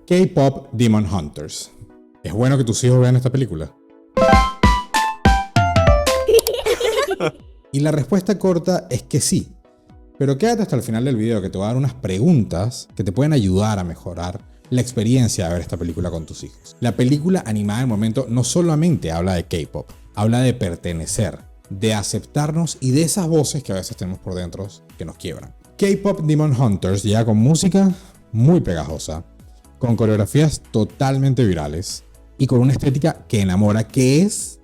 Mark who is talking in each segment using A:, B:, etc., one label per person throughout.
A: K-Pop Demon Hunters. ¿Es bueno que tus hijos vean esta película? Y la respuesta corta es que sí. Pero quédate hasta el final del video que te voy a dar unas preguntas que te pueden ayudar a mejorar la experiencia de ver esta película con tus hijos. La película animada del momento no solamente habla de K-Pop, habla de pertenecer, de aceptarnos y de esas voces que a veces tenemos por dentro que nos quiebran. K-Pop Demon Hunters llega con música muy pegajosa, con coreografías totalmente virales y con una estética que enamora, que es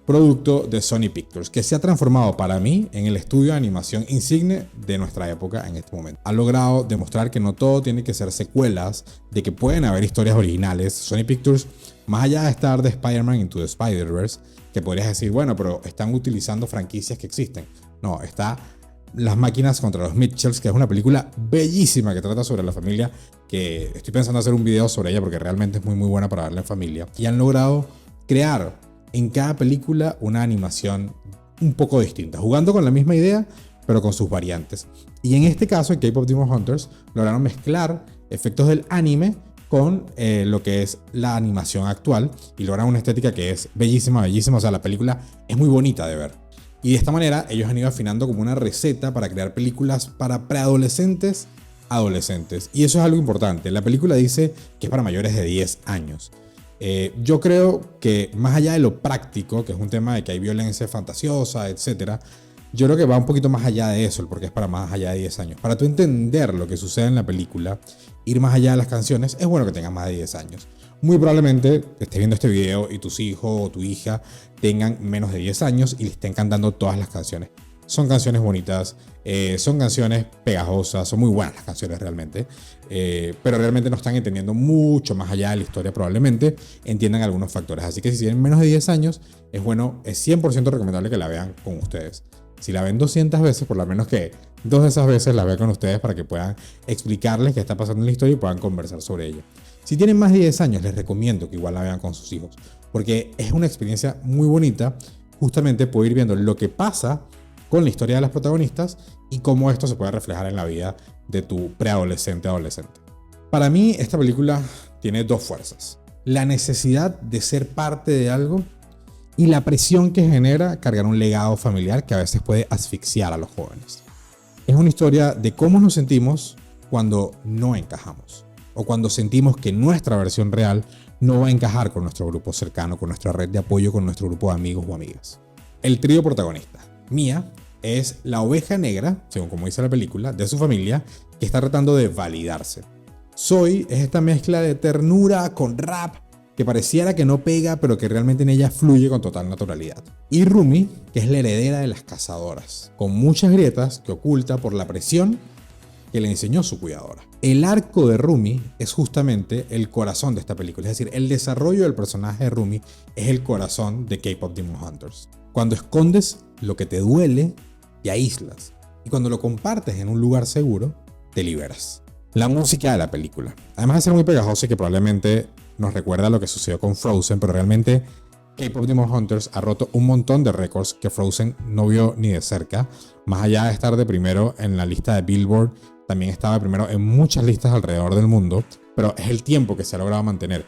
A: producto de Sony Pictures, que se ha transformado para mí en el estudio de animación insigne de nuestra época en este momento. Ha logrado demostrar que no todo tiene que ser secuelas, de que pueden haber historias originales. Sony Pictures, más allá de estar de Spider-Man Into the Spider-Verse, que podrías decir, bueno, pero están utilizando franquicias que existen. No, está Las máquinas contra los Mitchells, que es una película bellísima que trata sobre la familia, que estoy pensando hacer un video sobre ella porque realmente es muy buena para verla en familia. Y han logrado crear en cada película una animación un poco distinta, jugando con la misma idea, pero con sus variantes. Y en este caso, en K-Pop Demon Hunters, lograron mezclar efectos del anime con lo que es la animación actual y logran una estética que es bellísima, bellísima. O sea, la película es muy bonita de ver. Y de esta manera ellos han ido afinando como una receta para crear películas para preadolescentes, adolescentes. Y eso es algo importante. La película dice que es para mayores de 10 años. Yo creo que más allá de lo práctico, que es un tema de que hay violencia fantasiosa, etc., yo creo que va un poquito más allá de eso, porque es para más allá de 10 años. Para tú entender lo que sucede en la película, ir más allá de las canciones, es bueno que tengas más de 10 años. Muy probablemente estés viendo este video y tus hijos o tu hija tengan menos de 10 años y le estén cantando todas las canciones. Son canciones bonitas, son canciones pegajosas, son muy buenas las canciones realmente, pero realmente no están entendiendo mucho más allá de la historia, probablemente entiendan algunos factores. Así que si tienen menos de 10 años, es bueno, es 100% recomendable que la vean con ustedes. Si la ven 200 veces, por lo menos que 2 de esas veces la vean con ustedes para que puedan explicarles qué está pasando en la historia y puedan conversar sobre ella. Si tienen más de 10 años, les recomiendo que igual la vean con sus hijos, porque es una experiencia muy bonita, justamente poder ir viendo lo que pasa con la historia de las protagonistas y cómo esto se puede reflejar en la vida de tu preadolescente, adolescente. Para mí, esta película tiene dos fuerzas: la necesidad de ser parte de algo y la presión que genera cargar un legado familiar que a veces puede asfixiar a los jóvenes. Es una historia de cómo nos sentimos cuando no encajamos, o cuando sentimos que nuestra versión real no va a encajar con nuestro grupo cercano, con nuestra red de apoyo, con nuestro grupo de amigos o amigas. El trío protagonista, Mia, es la oveja negra, según como dice la película, de su familia, que está tratando de validarse. Zoe es esta mezcla de ternura con rap, que pareciera que no pega, pero que realmente en ella fluye con total naturalidad. Y Rumi, que es la heredera de las cazadoras, con muchas grietas que oculta por la presión que le enseñó su cuidadora. El arco de Rumi es justamente el corazón de esta película, es decir, el desarrollo del personaje de Rumi es el corazón de K-Pop Demon Hunters. Cuando escondes lo que te duele, te aíslas, y cuando lo compartes en un lugar seguro, te liberas. La música de la película, además de ser muy pegajosa y que probablemente nos recuerda lo que sucedió con Frozen, pero realmente K-Pop Demon Hunters ha roto un montón de récords que Frozen no vio ni de cerca. Más allá de estar de primero en la lista de Billboard, también estaba primero en muchas listas alrededor del mundo, pero es el tiempo que se ha logrado mantener.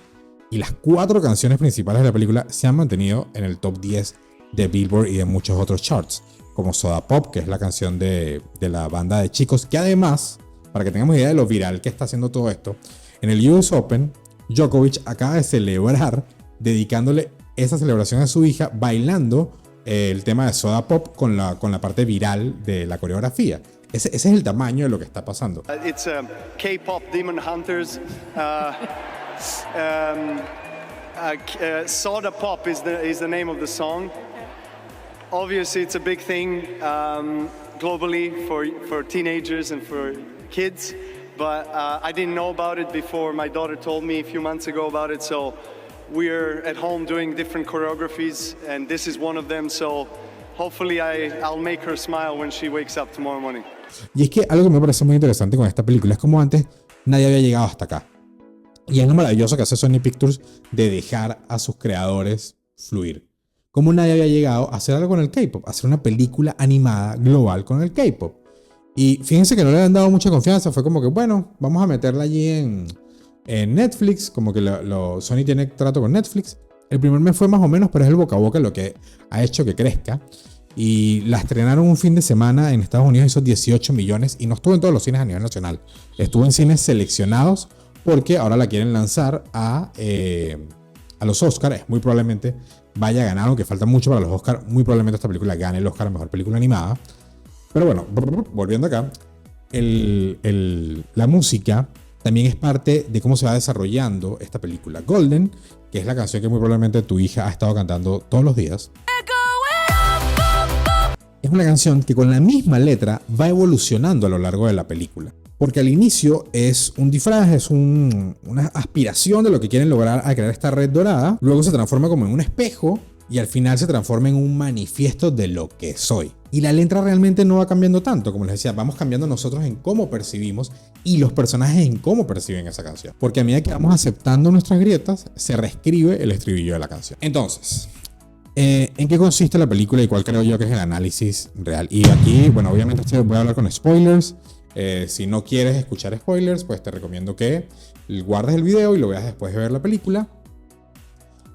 A: Y las 4 canciones principales de la película se han mantenido en el top 10 de Billboard y de muchos otros charts, como Soda Pop, que es la canción de la banda de chicos, que además, para que tengamos idea de lo viral que está haciendo todo esto, en el US Open, Djokovic acaba de celebrar, dedicándole esa celebración a su hija, bailando el tema de Soda Pop con la parte viral de la coreografía. Ese es el tamaño de lo que está pasando.
B: It's K-Pop Demon Hunters. Soda Pop is the name of the song. Obviously, it's a big thing globally for teenagers and for kids. But I didn't know about it before. My daughter told me a few months ago about it. So we're at home doing different choreographies, and this is one of them. So hopefully I'll make her smile when she wakes up tomorrow morning.
A: Y es que algo que me parece muy interesante con esta película es como antes nadie había llegado hasta acá. Y es lo maravilloso que hace Sony Pictures de dejar a sus creadores fluir. Como nadie había llegado a hacer algo con el K-pop, a hacer una película animada global con el K-pop. Y fíjense que no le han dado mucha confianza, fue como que bueno, vamos a meterla allí en En Netflix, como que Sony tiene trato con Netflix. El primer mes fue más o menos, pero es el boca a boca lo que ha hecho que crezca. Y la estrenaron un fin de semana en Estados Unidos, hizo 18 millones y no estuvo en todos los cines a nivel nacional. Estuvo en cines seleccionados porque ahora la quieren lanzar a los Oscars. Muy probablemente vaya a ganar, aunque falta mucho para los Oscars. Muy probablemente esta película gane el Oscar a Mejor Película Animada. Pero bueno, volviendo acá, la música también es parte de cómo se va desarrollando esta película. Golden, que es la canción que muy probablemente tu hija ha estado cantando todos los días, es una canción que con la misma letra va evolucionando a lo largo de la película. Porque al inicio es un disfraz, es una aspiración de lo que quieren lograr al crear esta red dorada. Luego se transforma como en un espejo y al final se transforma en un manifiesto de lo que soy. Y la letra realmente no va cambiando tanto, como les decía, vamos cambiando nosotros en cómo percibimos y los personajes en cómo perciben esa canción. Porque a medida que vamos aceptando nuestras grietas, se reescribe el estribillo de la canción. Entonces, ¿en qué consiste la película y cuál creo yo que es el análisis real? Y aquí, bueno, obviamente voy a hablar con spoilers. Si no quieres escuchar spoilers, pues te recomiendo que guardes el video y lo veas después de ver la película.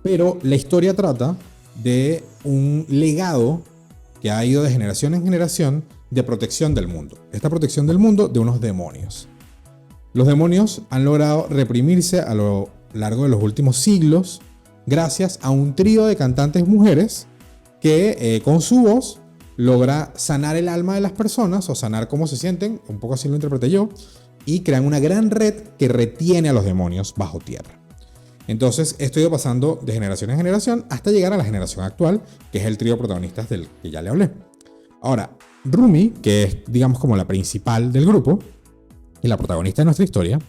A: Pero la historia trata de un legado que ha ido de generación en generación de protección del mundo. Esta protección del mundo de unos demonios. Los demonios han logrado reprimirse a lo largo de los últimos siglos gracias a un trío de cantantes mujeres que con su voz logra sanar el alma de las personas o sanar cómo se sienten, un poco así lo interpreté yo, y crean una gran red que retiene a los demonios bajo tierra. Entonces esto ha ido pasando de generación en generación hasta llegar a la generación actual, que es el trío de protagonistas del que ya le hablé. Ahora, Rumi, que es digamos como la principal del grupo y la protagonista de nuestra historia,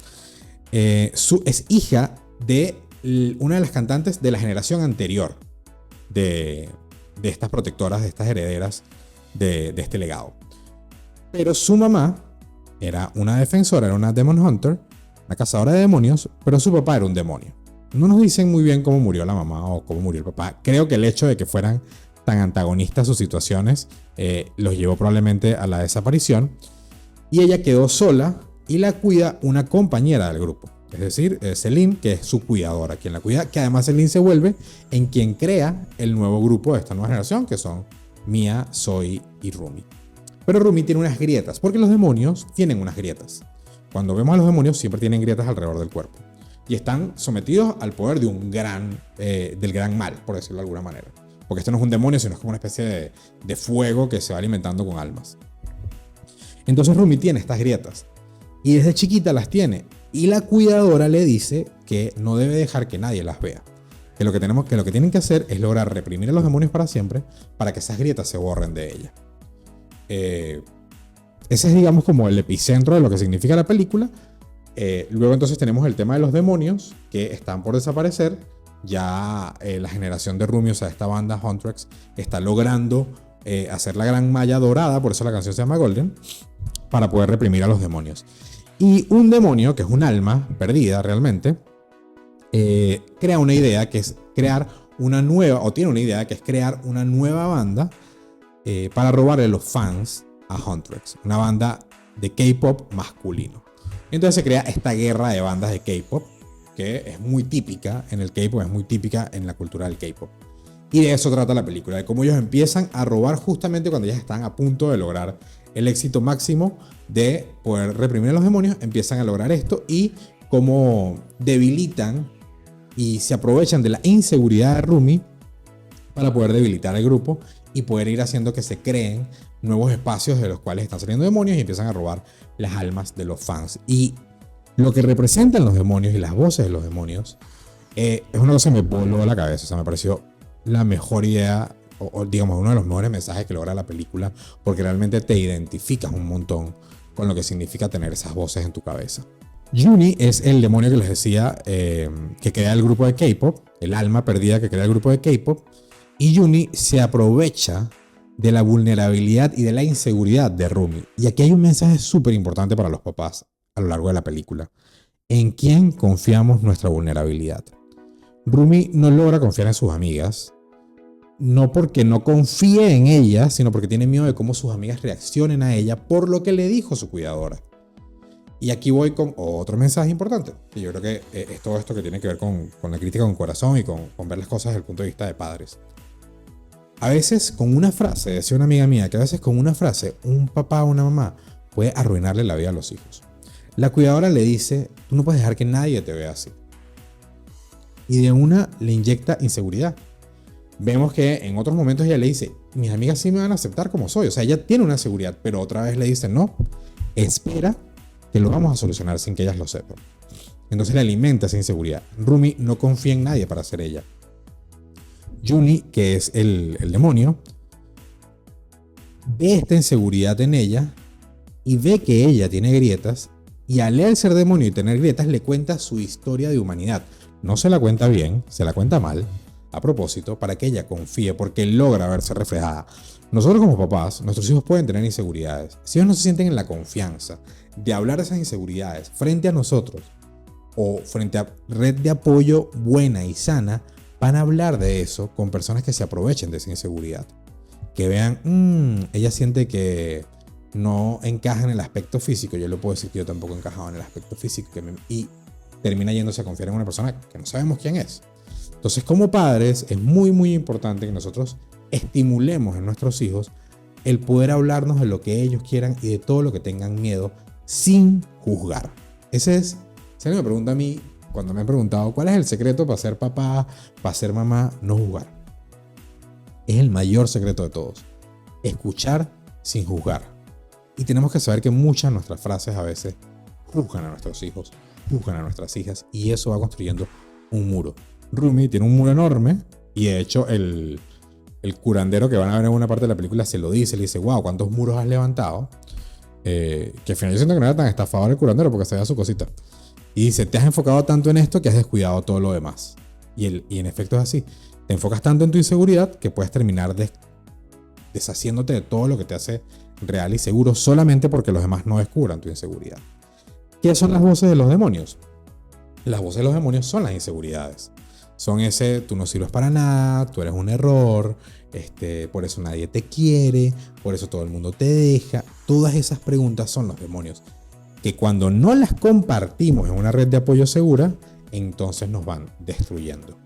A: es hija de una de las cantantes de la generación anterior de estas protectoras, de estas herederas de este legado. Pero su mamá era una defensora, era una demon hunter, una cazadora de demonios, pero su papá era un demonio. No nos dicen muy bien cómo murió la mamá o cómo murió el papá. Creo que el hecho de que fueran tan antagonistas sus situaciones los llevó probablemente a la desaparición. Y ella quedó sola y la cuida una compañera del grupo. Es decir, Celine, que es su cuidadora, quien la cuida, que además Celine se vuelve en quien crea el nuevo grupo de esta nueva generación, que son Mia, Zoe y Rumi. Pero Rumi tiene unas grietas, porque los demonios tienen unas grietas. Cuando vemos a los demonios siempre tienen grietas alrededor del cuerpo. Y están sometidos al poder de del gran mal, por decirlo de alguna manera. Porque esto no es un demonio, sino es como una especie de fuego que se va alimentando con almas. Entonces Rumi tiene estas grietas. Y desde chiquita las tiene. Y la cuidadora le dice que no debe dejar que nadie las vea. Que lo que tienen que hacer es lograr reprimir a los demonios para siempre, para que esas grietas se borren de ella. Ese es, digamos, como el epicentro de lo que significa la película. Luego entonces tenemos el tema de los demonios que están por desaparecer. Ya la generación de Rumi, o sea, esta banda Huntress, está logrando hacer la gran malla dorada, por eso la canción se llama Golden, para poder reprimir a los demonios. Y un demonio, que es un alma perdida realmente, crea una idea que es crear una nueva, o tiene una idea que es crear una nueva banda para robarle los fans a Huntress, una banda de K-pop masculino. Entonces se crea esta guerra de bandas de K-pop, que es muy típica en el K-pop, es muy típica en la cultura del K-pop. Y de eso trata la película, de cómo ellos empiezan a robar justamente cuando ya están a punto de lograr el éxito máximo de poder reprimir a los demonios, empiezan a lograr esto y cómo debilitan y se aprovechan de la inseguridad de Rumi para poder debilitar al grupo y poder ir haciendo que se creen nuevos espacios de los cuales están saliendo demonios y empiezan a robar las almas de los fans. Y lo que representan los demonios y las voces de los demonios es una cosa que me voló la cabeza. O sea, me pareció la mejor idea, o digamos uno de los mejores mensajes que logra la película, porque realmente te identificas un montón con lo que significa tener esas voces en tu cabeza. Juni es el demonio que les decía que crea el grupo de K-pop, el alma perdida que crea el grupo de K-pop, y Juni se aprovecha de la vulnerabilidad y de la inseguridad de Rumi. Y aquí hay un mensaje súper importante para los papás a lo largo de la película. ¿En quién confiamos nuestra vulnerabilidad? Rumi no logra confiar en sus amigas, no porque no confíe en ellas, sino porque tiene miedo de cómo sus amigas reaccionen a ella por lo que le dijo su cuidadora. Y aquí voy con otro mensaje importante, que yo creo que es todo esto que tiene que ver con la crítica con corazón y con ver las cosas desde el punto de vista de padres. A veces con una frase, decía una amiga mía, que a veces con una frase un papá o una mamá puede arruinarle la vida a los hijos. La cuidadora le dice, tú no puedes dejar que nadie te vea así. Y de una le inyecta inseguridad. Vemos que en otros momentos ella le dice, mis amigas sí me van a aceptar como soy. O sea, ella tiene una seguridad, pero otra vez le dice, no, espera que lo vamos a solucionar sin que ellas lo sepan. Entonces le alimenta esa inseguridad. Rumi no confía en nadie para ser ella. Juni, que es el demonio, ve esta inseguridad en ella y ve que ella tiene grietas, y al él ser demonio y tener grietas le cuenta su historia de humanidad. No se la cuenta bien, se la cuenta mal, a propósito, para que ella confíe, porque logra verse reflejada. Nosotros como papás, nuestros hijos pueden tener inseguridades. Si ellos no se sienten en la confianza de hablar de esas inseguridades frente a nosotros o frente a red de apoyo buena y sana, van a hablar de eso con personas que se aprovechen de esa inseguridad. Que vean, ella siente que no encaja en el aspecto físico. Yo le puedo decir que yo tampoco encajaba en el aspecto físico. Y termina yéndose a confiar en una persona que no sabemos quién es. Entonces, como padres, es muy, muy importante que nosotros estimulemos en nuestros hijos el poder hablarnos de lo que ellos quieran y de todo lo que tengan miedo sin juzgar. Si alguien me pregunta a mí, cuando me han preguntado cuál es el secreto para ser papá, para ser mamá, no juzgar. Es el mayor secreto de todos. Escuchar sin juzgar. Y tenemos que saber que muchas de nuestras frases a veces juzgan a nuestros hijos, juzgan a nuestras hijas, y eso va construyendo un muro. Rumi tiene un muro enorme, y de hecho el curandero que van a ver en una parte de la película se lo dice, le dice, wow, ¿cuántos muros has levantado? Que al final yo siento que no era tan estafador el curandero porque se da su cosita. Y dice, te has enfocado tanto en esto que has descuidado todo lo demás. Y en efecto es así. Te enfocas tanto en tu inseguridad que puedes terminar deshaciéndote de todo lo que te hace real y seguro solamente porque los demás no descubran tu inseguridad. ¿Qué son las voces de los demonios? Las voces de los demonios son las inseguridades. Son ese, tú no sirves para nada, tú eres un error, por eso nadie te quiere, por eso todo el mundo te deja. Todas esas preguntas son los demonios, que cuando no las compartimos en una red de apoyo segura, entonces nos van destruyendo.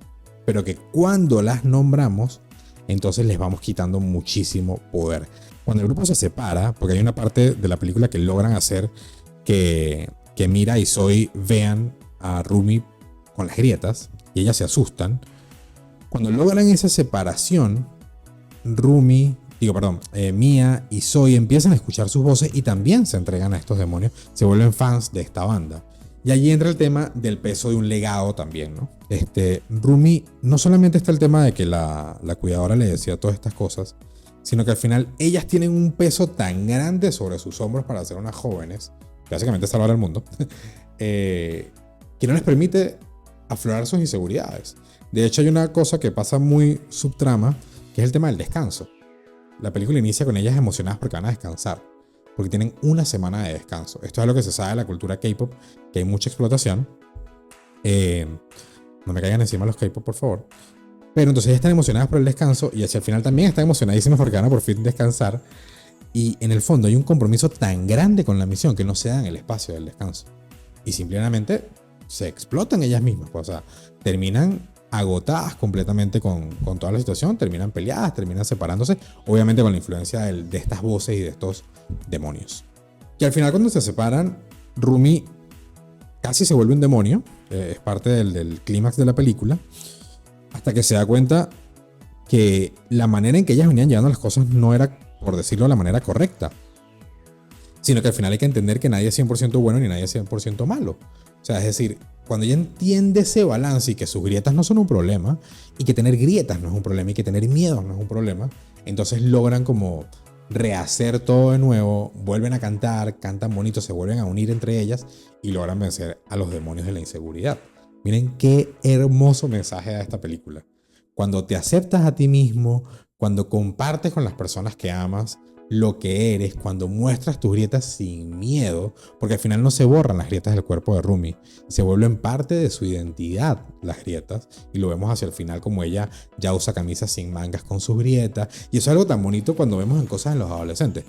A: Pero que cuando las nombramos, entonces les vamos quitando muchísimo poder. Cuando el grupo se separa, porque hay una parte de la película que logran hacer que Mira y Zoe vean a Rumi con las grietas, y ellas se asustan. Cuando logran esa separación, Mia y Zoe empiezan a escuchar sus voces y también se entregan a estos demonios, se vuelven fans de esta banda. Y allí entra el tema del peso de un legado también, ¿no? Rumi, no solamente está el tema de que la cuidadora le decía todas estas cosas, sino que al final ellas tienen un peso tan grande sobre sus hombros para ser unas jóvenes, básicamente salvar al mundo, que no les permite aflorar sus inseguridades. De hecho, hay una cosa que pasa muy subtrama, que es el tema del descanso. La película inicia con ellas emocionadas porque van a descansar, porque tienen una semana de descanso. Esto es lo que se sabe de la cultura K-pop, que hay mucha explotación. No me caigan encima los K-pop, por favor. Pero entonces ellas están emocionadas por el descanso y hacia el final también están emocionadísimas porque van a por fin descansar. Y en el fondo hay un compromiso tan grande con la misión que no se dan el espacio del descanso. Y simplemente se explotan ellas mismas. Pues, o sea, terminan agotadas completamente con toda la situación, terminan peleadas, terminan separándose, obviamente con la influencia de estas voces y de estos demonios. Y al final, cuando se separan, Rumi casi se vuelve un demonio, es parte del clímax de la película, hasta que se da cuenta que la manera en que ellas venían llevando las cosas no era, por decirlo de la manera correcta, sino que al final hay que entender que nadie es 100% bueno ni nadie es 100% malo. O sea, es decir, cuando ella entiende ese balance y que sus grietas no son un problema, y que tener grietas no es un problema, y que tener miedos no es un problema, entonces logran como rehacer todo de nuevo, vuelven a cantar, cantan bonito, se vuelven a unir entre ellas y logran vencer a los demonios de la inseguridad. Miren qué hermoso mensaje da esta película. Cuando te aceptas a ti mismo, cuando compartes con las personas que amas lo que eres, cuando muestras tus grietas sin miedo, porque al final no se borran las grietas del cuerpo de Rumi, se vuelven parte de su identidad las grietas, y lo vemos hacia el final como ella ya usa camisas sin mangas con sus grietas, y eso es algo tan bonito cuando vemos en cosas en los adolescentes.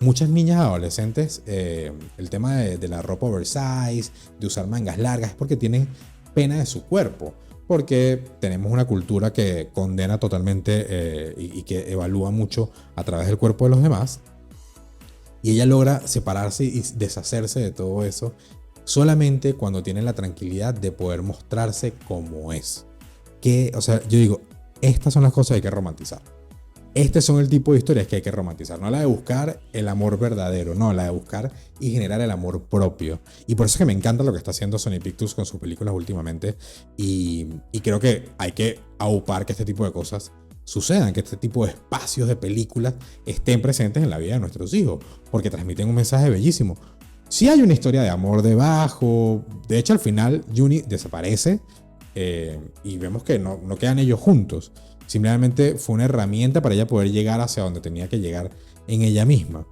A: Muchas niñas adolescentes, el tema de la ropa oversize, de usar mangas largas, es porque tienen pena de su cuerpo. Porque tenemos una cultura que condena totalmente y que evalúa mucho a través del cuerpo de los demás. Y ella logra separarse y deshacerse de todo eso solamente cuando tiene la tranquilidad de poder mostrarse como es. O sea, yo digo, estas son las cosas que hay que romantizar. Estos son el tipo de historias que hay que romantizar, no la de buscar el amor verdadero, no, la de buscar y generar el amor propio. Y por eso es que me encanta lo que está haciendo Sony Pictures con sus películas últimamente y creo que hay que aupar que este tipo de cosas sucedan, que este tipo de espacios de películas estén presentes en la vida de nuestros hijos, porque transmiten un mensaje bellísimo. Sí hay una historia de amor debajo, de hecho al final Juni desaparece y vemos que no quedan ellos juntos. Simplemente fue una herramienta para ella poder llegar hacia donde tenía que llegar en ella misma.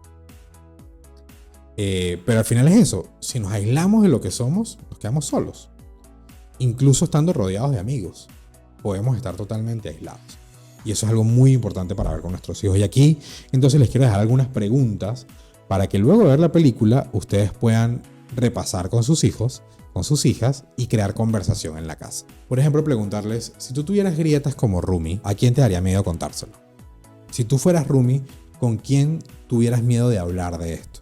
A: Pero al final es eso. Si nos aislamos de lo que somos, nos quedamos solos. Incluso estando rodeados de amigos, podemos estar totalmente aislados. Y eso es algo muy importante para ver con nuestros hijos. Y aquí, entonces les quiero dejar algunas preguntas para que luego de ver la película, ustedes puedan repasar con sus hijos, con sus hijas y crear conversación en la casa. Por ejemplo, preguntarles, si tú tuvieras grietas como Rumi, ¿a quién te daría miedo contárselo? Si tú fueras Rumi, ¿con quién tuvieras miedo de hablar de esto?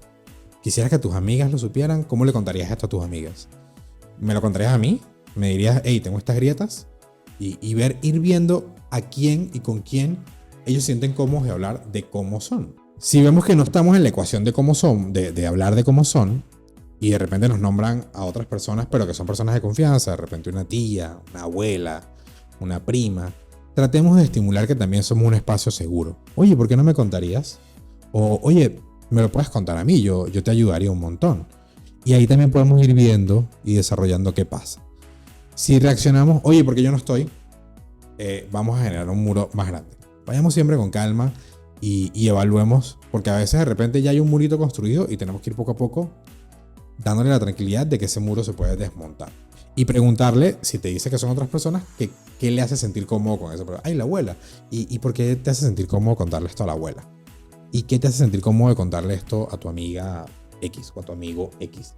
A: ¿Quisieras que tus amigas lo supieran? ¿Cómo le contarías esto a tus amigas? ¿Me lo contarías a mí? ¿Me dirías, hey, tengo estas grietas? Y ir viendo a quién y con quién ellos sienten cómodos de hablar de cómo son. Si vemos que no estamos en la ecuación de cómo son, de hablar de cómo son, y de repente nos nombran a otras personas, pero que son personas de confianza, de repente una tía, una abuela, una prima, tratemos de estimular que también somos un espacio seguro. Oye, ¿por qué no me contarías? O, oye, me lo puedes contar a mí, yo te ayudaría un montón. Y ahí también podemos ir viendo y desarrollando qué pasa. Si reaccionamos, oye, porque yo no estoy, vamos a generar un muro más grande. Vayamos siempre con calma y evaluemos, porque a veces de repente ya hay un murito construido y tenemos que ir poco a poco dándole la tranquilidad de que ese muro se puede desmontar. Y preguntarle, si te dice que son otras personas, ¿qué le hace sentir cómodo con eso? Pero, ay, la abuela. ¿Y por qué te hace sentir cómodo contarle esto a la abuela? ¿Y qué te hace sentir cómodo de contarle esto a tu amiga X o a tu amigo X?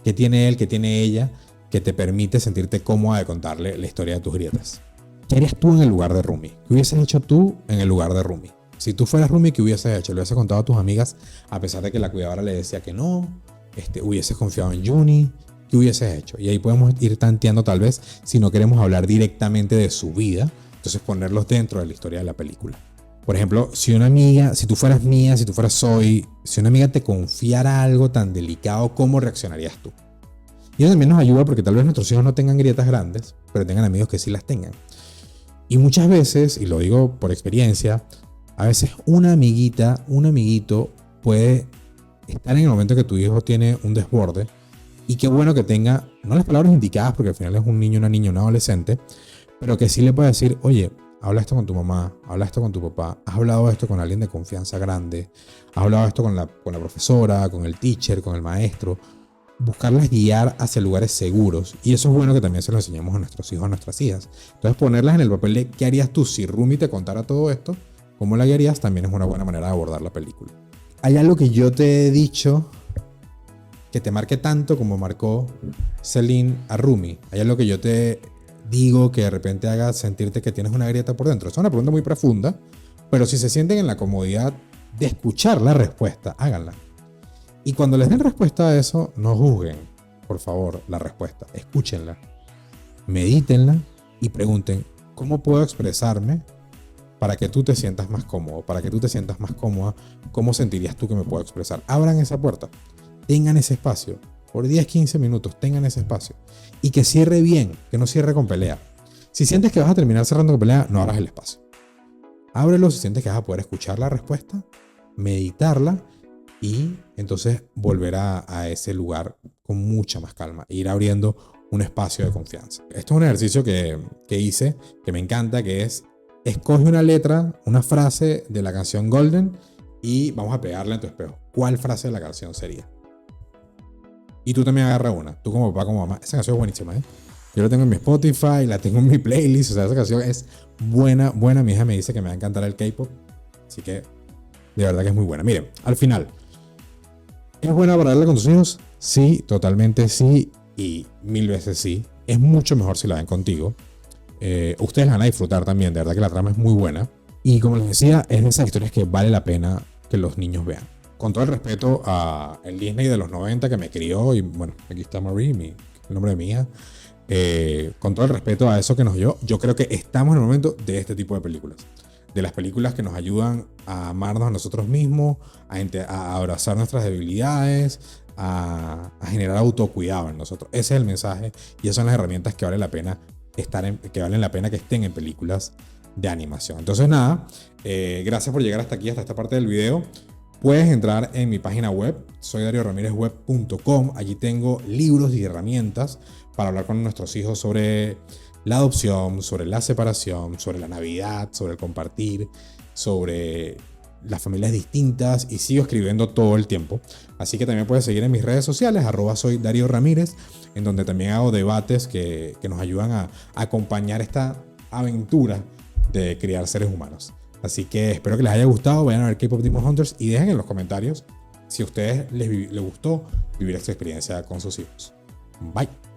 A: ¿Qué tiene él, qué tiene ella que te permite sentirte cómoda de contarle la historia de tus grietas? ¿Qué harías tú en el lugar de Rumi? ¿Qué hubieses hecho tú en el lugar de Rumi? Si tú fueras Rumi, ¿qué hubieses hecho? ¿Le hubieses contado a tus amigas a pesar de que la cuidadora le decía que no? ¿Hubieses confiado en Juni? ¿Qué hubieses hecho? Y ahí podemos ir tanteando tal vez si no queremos hablar directamente de su vida, entonces ponerlos dentro de la historia de la película. Por ejemplo, si una amiga, si tú fueras mía, si tú fueras Zoe, si una amiga te confiara algo tan delicado, ¿cómo reaccionarías tú? Y eso también nos ayuda porque tal vez nuestros hijos no tengan grietas grandes, pero tengan amigos que sí las tengan. Y muchas veces, y lo digo por experiencia, a veces una amiguita, un amiguito puede estar en el momento que tu hijo tiene un desborde y qué bueno que tenga, no las palabras indicadas porque al final es un niño, una niña, un adolescente, pero que sí le pueda decir, oye, habla esto con tu mamá, habla esto con tu papá, has hablado esto con alguien de confianza grande, has hablado esto con la profesora, con el teacher, con el maestro, buscarlas guiar hacia lugares seguros. Y eso es bueno que también se lo enseñemos a nuestros hijos, a nuestras hijas. Entonces ponerlas en el papel de qué harías tú si Rumi te contara todo esto, cómo la guiarías, también es una buena manera de abordar la película. Hay algo que yo te he dicho que te marque tanto como marcó Celine a Rumi. Hay algo que yo te digo que de repente haga sentirte que tienes una grieta por dentro. Es una pregunta muy profunda, pero si se sienten en la comodidad de escuchar la respuesta, háganla. Y cuando les den respuesta a eso, no juzguen, por favor, la respuesta. Escúchenla, medítenla y pregunten, ¿cómo puedo expresarme para que tú te sientas más cómodo? Para que tú te sientas más cómoda, ¿cómo sentirías tú que me puedo expresar? Abran esa puerta, tengan ese espacio. Por 10, 15 minutos, tengan ese espacio. Y que cierre bien, que no cierre con pelea. Si sientes que vas a terminar cerrando con pelea, no abras el espacio. Ábrelo si sientes que vas a poder escuchar la respuesta, meditarla y entonces volver a ese lugar con mucha más calma. E ir abriendo un espacio de confianza. Esto es un ejercicio que hice, que me encanta, que es escoge una letra, una frase de la canción Golden y vamos a pegarla en tu espejo. ¿Cuál frase de la canción sería? Y tú también agarra una, tú como papá, como mamá. Esa canción es buenísima, ¿eh? Yo la tengo en mi Spotify, la tengo en mi playlist. O sea, esa canción es buena. Mi hija me dice que me va a encantar el K-pop. Así que, de verdad que es muy buena. Miren, al final, ¿Es buena para verla con tus hijos? Sí, totalmente sí y 1000 veces sí. Es mucho mejor si la ven contigo. Ustedes la van a disfrutar también, de verdad que la trama es muy buena. Y como les decía, es de esas historias que vale la pena que los niños vean. Con todo el respeto a el Disney de los 90 que me crió, y bueno, aquí está Marie, el nombre de mi hija. Con todo el respeto a eso que nos dio, yo creo que estamos en el momento de este tipo de películas. De las películas que nos ayudan a amarnos a nosotros mismos, a abrazar nuestras debilidades, a generar autocuidado en nosotros. Ese es el mensaje y esas son las herramientas que vale la pena que valen la pena que estén en películas de animación. Entonces nada, gracias por llegar hasta aquí, hasta esta parte del video. Puedes entrar en mi página web, soydarioramirezweb.com. Allí tengo libros y herramientas para hablar con nuestros hijos sobre la adopción, sobre la separación, sobre la Navidad, sobre el compartir, sobre las familias distintas, y sigo escribiendo todo el tiempo. Así que también puedes seguir en mis redes sociales, @soydarioramírez, en donde también hago debates que nos ayudan a acompañar esta aventura de criar seres humanos. Así que espero que les haya gustado. Vayan a ver K-Pop Demon Hunters y dejen en los comentarios si a ustedes les gustó vivir esta experiencia con sus hijos. Bye.